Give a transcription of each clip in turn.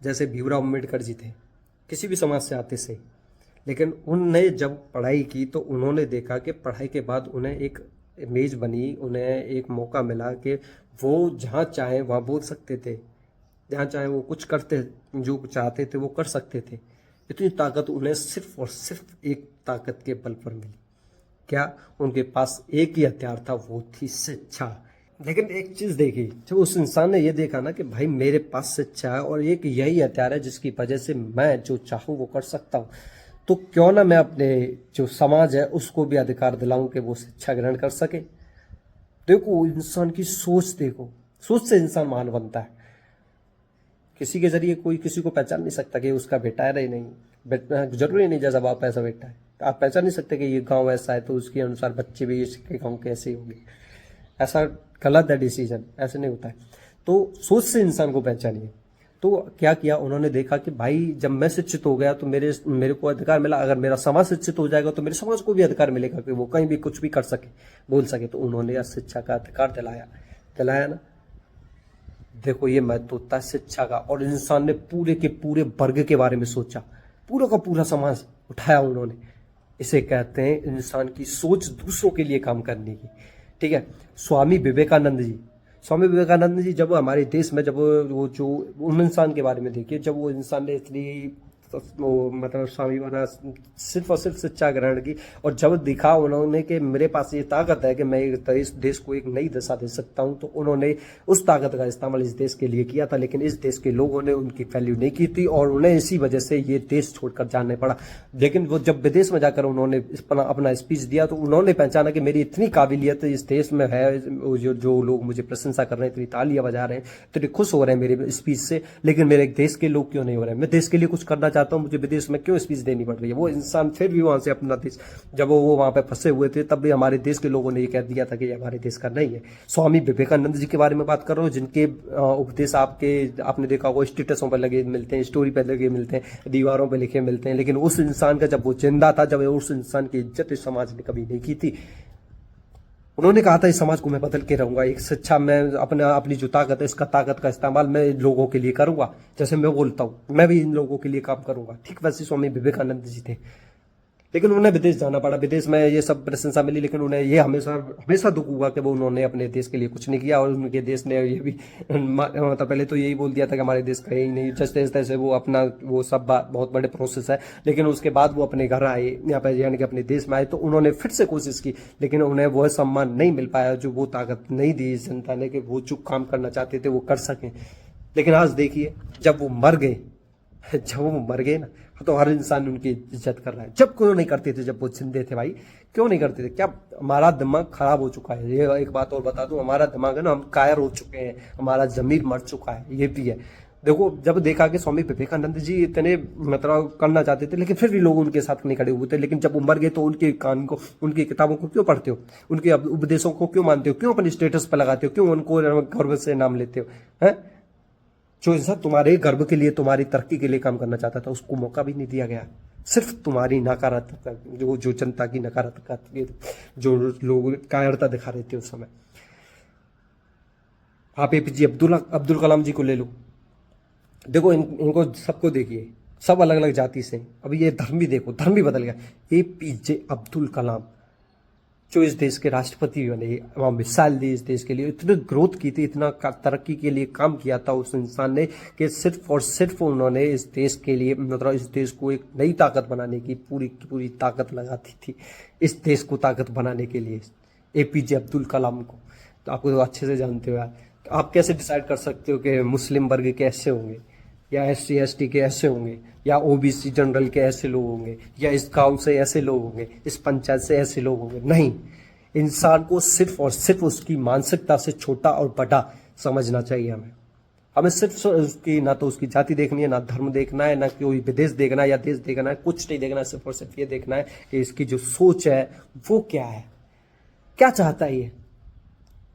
जैसे भीमराव अम्बेडकर जी थे, किसी भी समाज से आते से, लेकिन उनने जब पढ़ाई की तो उन्होंने देखा कि पढ़ाई के बाद उन्हें एक इमेज बनी, उन्हें एक मौका मिला कि वो जहाँ चाहे वहाँ बोल सकते थे, जहाँ चाहे वो कुछ करते, जो चाहते थे वो कर सकते थे। इतनी ताकत उन्हें सिर्फ और सिर्फ एक ताकत के बल पर मिली। क्या? उनके पास एक ही हथियार था, वो थी शिक्षा। लेकिन एक चीज देखी, जब उस इंसान ने ये देखा ना कि भाई मेरे पास शिक्षा है और एक यही हथियार है जिसकी वजह से मैं जो चाहूँ वो कर सकता हूँ, तो क्यों ना मैं अपने जो समाज है उसको भी अधिकार दिलाऊं कि वो शिक्षा ग्रहण कर सके। देखो इंसान की सोच, देखो सोच से इंसान महान बनता है। किसी के जरिए कोई किसी को पहचान नहीं सकता कि उसका बेटा है नहीं, बेटा जरूरी नहीं जैसा बाप ऐसा बेटा है। आप पहचान नहीं सकते कि ये गांव ऐसा है तो उसके अनुसार बच्चे भी इसके गांव के ऐसे होंगे। ऐसा गलत है डिसीजन, ऐसे नहीं होता है। तो सोच से इंसान को पहचानिए। तो क्या किया उन्होंने, देखा कि भाई जब मैं शिक्षित हो गया तो मेरे को अधिकार मिला, अगर मेरा समाज शिक्षित हो जाएगा तो मेरे समाज को भी अधिकार मिलेगा कि वो कहीं भी कुछ भी कर सके, बोल सके। तो उन्होंने शिक्षा का अधिकार दिलाया, दिलाया ना। देखो ये महत्व होता है शिक्षा का। और इंसान ने पूरे के पूरे वर्ग के बारे में सोचा, पूरा का पूरा समाज उठाया उन्होंने। इसे कहते हैं इंसान की सोच दूसरों के लिए काम करने की। ठीक है। स्वामी विवेकानंद जी, स्वामी विवेकानंद जी जब हमारे देश में, जब वो जो उन इंसान के बारे में देखिए, जब वो इंसान ने इतनी वो मतलब स्वामी बना, सिर्फ और सिर्फ शिक्षा ग्रहण की, और जब दिखा उन्होंने कि मेरे पास ये ताकत है कि मैं इस देश को एक नई दिशा दे सकता हूं, तो उन्होंने उस ताकत का इस्तेमाल इस देश के लिए किया था। लेकिन इस देश के लोगों ने उनकी वैल्यू नहीं की थी और उन्हें इसी वजह से ये देश छोड़कर जाने पड़ा। लेकिन वो जब विदेश में जाकर उन्होंने अपना स्पीच दिया तो उन्होंने पहचाना कि मेरी इतनी काबिलियत इस देश में है, जो लोग मुझे प्रशंसा कर रहे हैं, इतनी तालियां बजा रहे हैं, इतने खुश हो रहे हैं मेरे स्पीच से, लेकिन मेरे देश के लोग क्यों नहीं हो रहे हैं? मैं देश के लिए कुछ करना चाहता हूं, मुझे विदेश में क्यों स्पीच देनी पड़ रही है? वो इंसान फिर भी वहां से अपना देश, जब वो वहां पे फंसे हुए थे तब भी हमारे देश के लोगों ने ये कह दिया था कि ये हमारे देश का नहीं है। स्वामी विवेकानंद जी के बारे में बात कर रहा हूँ, जिनके उपदेश आपने देखा होगा स्टेटसों पर लगे मिलते हैं, स्टोरी पर लगे मिलते हैं, दीवारों पर लिखे मिलते हैं। लेकिन उस इंसान का जब वो जिंदा था, जब उस इंसान की इज्जत इस समाज ने कभी नहीं की थी। उन्होंने कहा था इस समाज को मैं बदल के रहूंगा, एक शिक्षा में अपनी जो ताकत है, इसका ताकत का इस्तेमाल मैं लोगों के लिए करूंगा। जैसे मैं बोलता हूं मैं भी इन लोगों के लिए काम करूंगा, ठीक वैसे स्वामी विवेकानंद जी थे। लेकिन उन्हें विदेश जाना पड़ा, विदेश में ये सब प्रशंसा मिली, लेकिन उन्हें ये हमेशा हमेशा दुख हुआ कि वो उन्होंने अपने देश के लिए कुछ नहीं किया। और उनके देश ने ये भी मतलब पहले तो यही बोल दिया था कि हमारे देश का यही नहीं, जैसे तैसे वो अपना वो सब बहुत बड़े प्रोसेस है। लेकिन उसके बाद वो अपने घर आए, यहाँ पे यानी कि अपने देश में आए, तो उन्होंने फिर से कोशिश की, लेकिन उन्हें वह सम्मान नहीं मिल पाया, जो वो ताकत नहीं दी इस जनता ने कि वो जो काम करना चाहते थे वो कर सकें। लेकिन आज देखिए जब वो मर गए, जब वो मर गए ना, तो हर इंसान उनकी इज्जत कर रहा है। जब क्यों नहीं करते थे जब वो जिंदे थे भाई? क्यों नहीं करते थे? क्या हमारा दिमाग खराब हो चुका है? ये एक बात और बता दूं, हमारा दिमाग है ना, हम कायर हो चुके हैं, हमारा जमीर मर चुका है, ये भी है। देखो जब देखा कि स्वामी विवेकानंद जी इतने मतलब करना चाहते थे, लेकिन फिर भी लोग उनके साथ नहीं खड़े हुए थे। लेकिन जब वो मर गए तो उनके कान को, उनकी किताबों को क्यों पढ़ते हो? उनके उपदेशों को क्यों मानते हो? क्यों अपने स्टेटस पर लगाते हो? क्यों उनको गर्व से नाम लेते हो? है जो इंसान तुम्हारे गर्व के लिए, तुम्हारी तरक्की के लिए काम करना चाहता था, उसको मौका भी नहीं दिया गया। सिर्फ तुम्हारी नकारात्मक, जो जनता की नकारात्मक, जो लोग कायरता दिखा रहे थे उस समय। आप एपीजे अब्दुल कलाम जी को ले लो, देखो इनको सबको देखिए, सब अलग अलग जाति से। अभी ये धर्म भी देखो, धर्म भी बदल गया। एपीजे अब्दुल कलाम जो इस देश के राष्ट्रपति बने, वहाँ मिसाइल दी इस देश के लिए, इतनी ग्रोथ की थी, इतना तरक्की के लिए काम किया था उस इंसान ने, कि सिर्फ और सिर्फ उन्होंने इस देश के लिए, मतलब इस देश को एक नई ताकत बनाने की पूरी की पूरी ताकत लगाती थी, इस देश को ताकत बनाने के लिए, एपीजे अब्दुल कलाम को। तो आपको तो अच्छे से जानते हो यार। आप कैसे डिसाइड कर सकते हो कि मुस्लिम वर्ग कैसे होंगे, या SC ST के ऐसे होंगे, या OBC जनरल के ऐसे लोग होंगे, या इस गांव से ऐसे लोग होंगे, इस पंचायत से ऐसे लोग होंगे? नहीं, इंसान को सिर्फ और सिर्फ उसकी मानसिकता से छोटा और बड़ा समझना चाहिए। हमें सिर्फ उसकी, ना तो उसकी जाति देखनी है, ना धर्म देखना है, ना कोई विदेश देखना है या देश देखना है, कुछ नहीं देखना है। सिर्फ और सिर्फ ये देखना है कि इसकी जो सोच है वो क्या है, क्या चाहता है ये,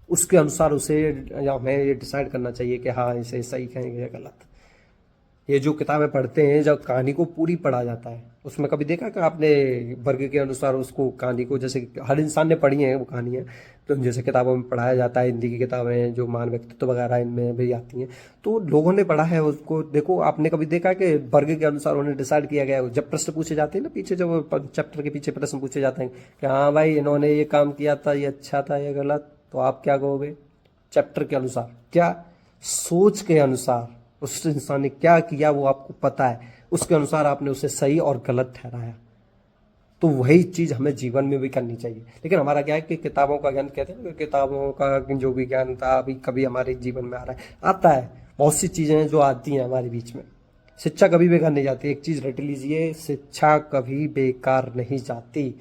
उसके अनुसार उसे या हमें ये डिसाइड करना चाहिए कि हाँ इसे सही कहेंगे या गलत। ये जो किताबें पढ़ते हैं, जब कहानी को पूरी पढ़ा जाता है, उसमें कभी देखा कि आपने वर्ग के अनुसार उसको कहानी को, जैसे हर इंसान ने पढ़ी है वो कहानियाँ, तो जैसे किताबों में पढ़ाया जाता है, हिंदी की किताबें जो महान व्यक्तित्व वगैरह इनमें भी आती हैं, तो लोगों ने पढ़ा है उसको। देखो आपने कभी देखा कि वर्ग के अनुसार उन्हें डिसाइड किया गया है? जब प्रश्न पूछे जाते हैं ना पीछे, जब चैप्टर के पीछे प्रश्न पूछे जाते हैं कि हाँ भाई इन्होंने ये काम किया था, ये अच्छा था, ये गलत, तो आप क्या कहोगे? चैप्टर के अनुसार, क्या सोच के अनुसार उस इंसान ने क्या किया वो आपको पता है, उसके अनुसार आपने उसे सही और गलत ठहराया। तो वही चीज़ हमें जीवन में भी करनी चाहिए। लेकिन हमारा क्या है कि किताबों का ज्ञान, कहते हैं कि किताबों का जो भी ज्ञान था अभी कभी हमारे जीवन में आ रहा है, आता है। बहुत सी चीज़ें हैं जो आती हैं हमारे बीच में। शिक्षा कभी बेकार नहीं जाती, एक चीज़ रट लीजिए, शिक्षा कभी बेकार नहीं जाती।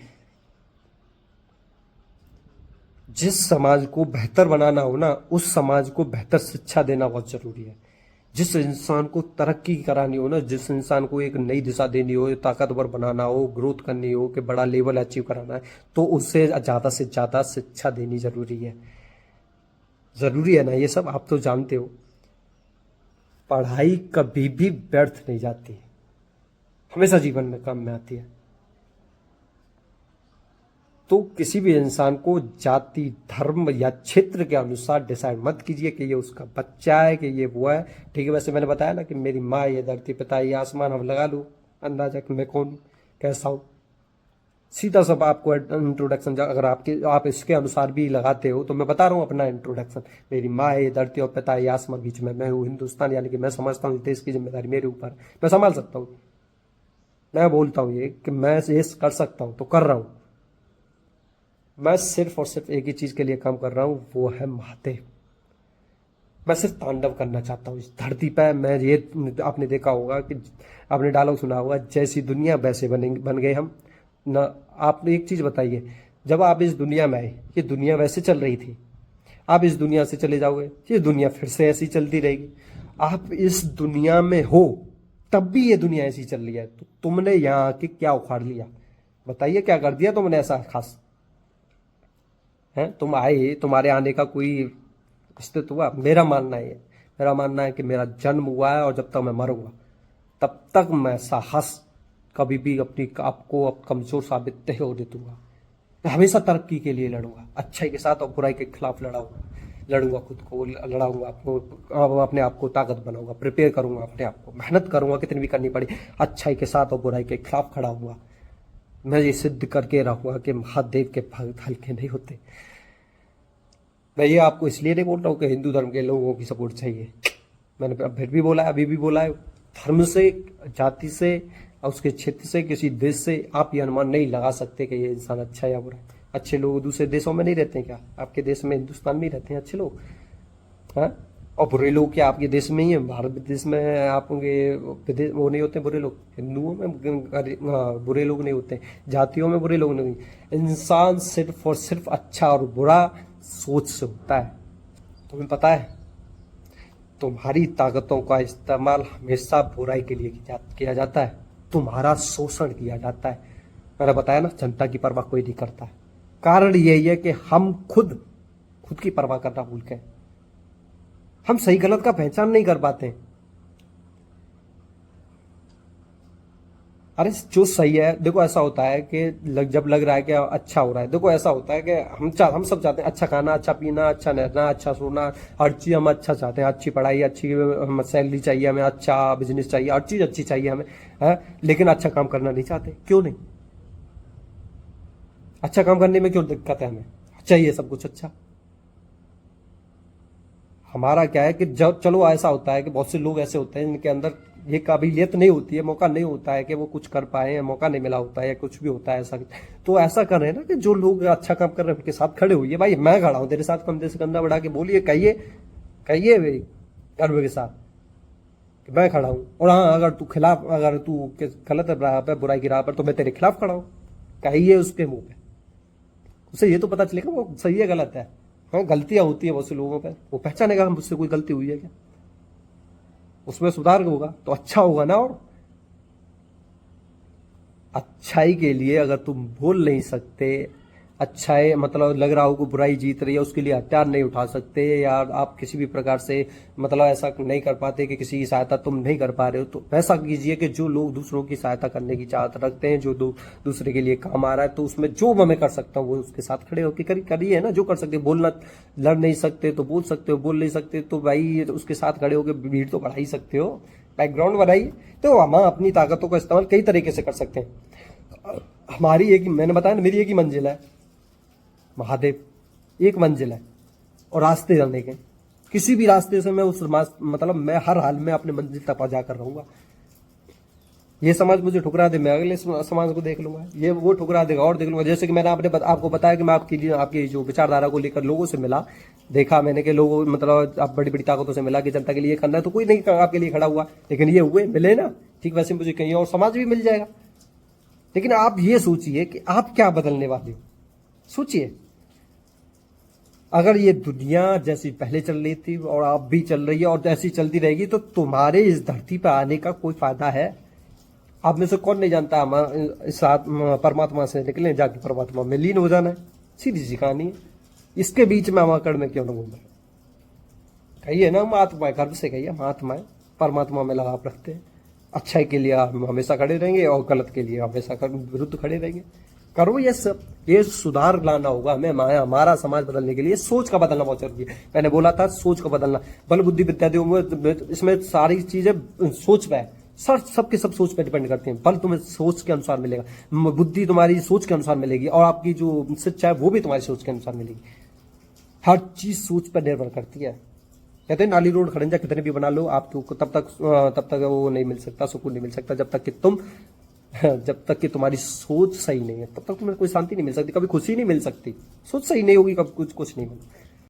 जिस समाज को बेहतर बनाना हो ना, उस समाज को बेहतर शिक्षा देना बहुत जरूरी है। जिस इंसान को तरक्की करानी हो ना, जिस इंसान को एक नई दिशा देनी हो, ताकतवर बनाना हो, ग्रोथ करनी हो, कि बड़ा लेवल अचीव कराना है, तो उससे ज़्यादा से ज़्यादा शिक्षा देनी जरूरी है। जरूरी है ना, ये सब आप तो जानते हो। पढ़ाई कभी भी व्यर्थ नहीं जाती, हमेशा जीवन में काम में आती है। तो किसी भी इंसान को जाति, धर्म या क्षेत्र के अनुसार डिसाइड मत कीजिए कि ये उसका बच्चा है, कि ये वो है। ठीक है, वैसे मैंने बताया ना कि मेरी माँ ये धरती, पिता ये आसमान, हम लगा लूँ अंदाजा कि मैं कौन हूँ, कैसा हूँ। सीधा सब आपको इंट्रोडक्शन, अगर आप इसके अनुसार भी लगाते हो, तो मैं बता रहा हूँ अपना इंट्रोडक्शन। मेरी माँ है ये धरती और पिता ये आसमान, बीच में मैं हूँ हिंदुस्तान, यानी कि मैं समझता हूँ इस देश की जिम्मेदारी मेरे ऊपर, मैं संभाल सकता हूँ। मैं बोलता हूँ ये कि मैं ये कर सकता हूँ तो कर रहा हूँ। मैं सिर्फ और सिर्फ एक ही चीज के लिए काम कर रहा हूं, वो है महादेव। मैं सिर्फ तांडव करना चाहता हूँ इस धरती पर। मैं ये, आपने देखा होगा कि आपने डायलॉग सुना होगा, जैसी दुनिया वैसे बन गए हम ना। आप एक चीज बताइए, जब आप इस दुनिया में आए, ये दुनिया वैसे चल रही थी, आप इस दुनिया से चले जाओगे, ये दुनिया फिर से ऐसी चलती रहेगी। आप इस दुनिया में हो तब भी ये दुनिया ऐसी चल रही है, तो तुमने यहाँ आके क्या उखाड़ लिया? बताइए क्या कर दिया तुमने ऐसा खास? है तुम आए, तुम्हारे आने का कोई अस्तित्व हुआ? मेरा मानना है, मेरा मानना है कि मेरा जन्म हुआ है, और जब तक मैं मरूंगा तब तक मैं साहस कभी भी अपनी आपको अब कमजोर साबित नहीं होने दूंगा। मैं हमेशा तरक्की के लिए लड़ूंगा, अच्छाई के साथ और बुराई के खिलाफ लड़ूंगा खुद को, लड़ाऊंगा आपको, अपने आप को ताकत बनाऊंगा, प्रिपेयर करूंगा अपने आप को, मेहनत करूंगा कितनी भी करनी पड़ी, अच्छाई के साथ और बुराई के खिलाफ खड़ा हुआ। मैं ये सिद्ध करके रहूंगा कि महादेव के भक्त हल्के नहीं होते। मैं ये आपको इसलिए नहीं बोल रहा हूँ कि हिंदू धर्म के लोगों की सपोर्ट चाहिए। मैंने फिर भी बोला है, अभी भी बोला है, धर्म से, जाति से और उसके क्षेत्र से, किसी देश से आप ये अनुमान नहीं लगा सकते कि ये इंसान अच्छा या बुरा है। अच्छे लोग दूसरे देशों में नहीं रहते हैं क्या? आपके देश में, हिंदुस्तान में ही रहते हैं अच्छे लोग, हाँ? और बुरे लोग क्या आपके देश में ही है? भारत देश में आपके वो नहीं होते बुरे लोग? हिंदुओं में बुरे लोग नहीं होते, जातियों में बुरे लोग नहीं। इंसान सिर्फ और सिर्फ अच्छा और बुरा सोच से होता है। तुम्हें पता है, तुम्हारी ताकतों का इस्तेमाल हमेशा बुराई के लिए किया जाता है, तुम्हारा शोषण किया जाता है। मैंने बताया ना, जनता की परवाह कोई नहीं करता है। कारण यही है कि हम खुद की परवाह करना भूल गए। हम सही गलत का पहचान नहीं कर पाते। अरे जो सही है, देखो ऐसा होता है कि जब लग रहा है कि अच्छा हो रहा है, देखो ऐसा होता है कि हम सब चाहते हैं अच्छा खाना, अच्छा पीना, अच्छा रहना, अच्छा सोना, हर चीज हम अच्छा चाहते हैं। अच्छी पढ़ाई, अच्छी सैलरी चाहिए हमें, अच्छा बिजनेस चाहिए, हर चीज अच्छी चाहिए हमें, है? लेकिन अच्छा काम करना नहीं चाहते, क्यों नहीं? अच्छा काम करने में क्यों दिक्कत है? हमें चाहिए सब कुछ अच्छा। हमारा क्या है कि जब, चलो ऐसा होता है कि बहुत से लोग ऐसे होते हैं जिनके अंदर ये काबिलियत नहीं होती है, मौका नहीं होता है कि वो कुछ कर पाए, या मौका नहीं मिला होता है, या कुछ भी होता है ऐसा। तो ऐसा कर रहे हैं ना कि जो लोग अच्छा काम कर रहे हैं उनके साथ खड़े होइए। भाई मैं खड़ा हूं तेरे साथ, कंधे से कंधा बढ़ा के बोलिए, कहिए भाई गर्व के साथ कि मैं खड़ा हूं। और हाँ, अगर तू गलत राह पर, बुराई की राह पर, तो मैं तेरे खिलाफ खड़ा हूं, कहिए उसके मुंह पे। उसे ये तो पता चलेगा वो सही है गलत है। हाँ, गलतियां होती है बहुत से लोगों पर, वो पहचानेगा हम मुझसे कोई गलती हुई है क्या, उसमें सुधार होगा तो अच्छा होगा ना। और अच्छाई के लिए अगर तुम बोल नहीं सकते, अच्छा है, मतलब लग रहा हो कि बुराई जीत रही है, उसके लिए हथियार नहीं उठा सकते, या आप किसी भी प्रकार से मतलब ऐसा नहीं कर पाते कि किसी की सहायता तुम नहीं कर पा रहे हो, तो ऐसा कीजिए कि जो लोग दूसरों की सहायता करने की चाहत रखते हैं, जो दूसरे के लिए काम आ रहा है, तो उसमें जो मैं कर सकता हूँ वो उसके साथ खड़े होकर करिए ना, जो कर सकते। बोलना, लड़ नहीं सकते तो बोल सकते हो, बोल नहीं सकते तो भाई उसके साथ खड़े होकर भीड़ तो बढ़ा ही सकते हो, बैकग्राउंड बनाइए। तो हम अपनी ताकतों का इस्तेमाल कई तरीके से कर सकते हैं। हमारी एक, मैंने बताया ना, मेरी एक ही मंजिल है, महादेव। एक मंजिल है और रास्ते जाने के, किसी भी रास्ते से मैं मतलब मैं हर हाल में अपने मंजिल तक पहुंचा कर रहूंगा। ये समाज मुझे ठुकरा दे, मैं अगले समाज को देख लूंगा, ये वो ठुकरा देगा और देख लूंगा। जैसे कि मैंने आपको बताया कि मैं आपकी जो विचारधारा को लेकर लोगों से मिला, देखा मैंने कि लोगों मतलब आप बड़ी बड़ी ताकतों से मिला कि जनता के लिए करना है, तो कोई नहीं आपके लिए खड़ा हुआ, लेकिन ये हुए मिले ना, ठीक वैसे मुझे कहीं और समाज भी मिल जाएगा। लेकिन आप ये सोचिए कि आप क्या बदलने वाले हो, सोचिए। अगर ये दुनिया जैसी पहले चल रही थी और आप भी चल रही है और जैसी चलती रहेगी, तो तुम्हारे इस धरती पर आने का कोई फायदा है? आप में से कौन नहीं जानता हम इस परमात्मा से निकले, जाके परमात्मा में लीन हो जाना है, सीधी सी कहानी है। इसके बीच में हम अकड़ में क्यों न घूम रहे? कहिए ना, हम आत्मा है, गर्व से कहिए हम आत्मा है, परमात्मा में लगाव रखते हैं। अच्छाई के लिए हम हमेशा खड़े रहेंगे और गलत के लिए हमेशा विरुद्ध खड़े रहेंगे। करो ये सब, ये सुधार लाना होगा हमें, हमारा समाज बदलने के लिए सोच का बदलना बहुत जरूरी है। मैंने बोला था सोच का बदलना, बल बुद्धि विद्या देव, इसमें सारी चीजें सोच पे है, सबके सब सोच पे डिपेंड करते हैं। बल तुम्हें सोच के अनुसार मिलेगा, बुद्धि तुम्हारी सोच के अनुसार मिलेगी, और आपकी जो शिक्षा है वो भी तुम्हारी सोच के अनुसार मिलेगी। हर चीज सोच पर निर्भर करती है। कहते हैं नाली रोड खड़ंजा कितने भी बना लो, आपको तब तक वो नहीं मिल सकता, सुकून नहीं मिल सकता जब तक कि तुम्हारी सोच सही नहीं है, तब तक तुम्हें कोई शांति नहीं मिल सकती, कभी खुशी नहीं मिल सकती। सोच सही नहीं होगी, कभी कुछ नहीं मिल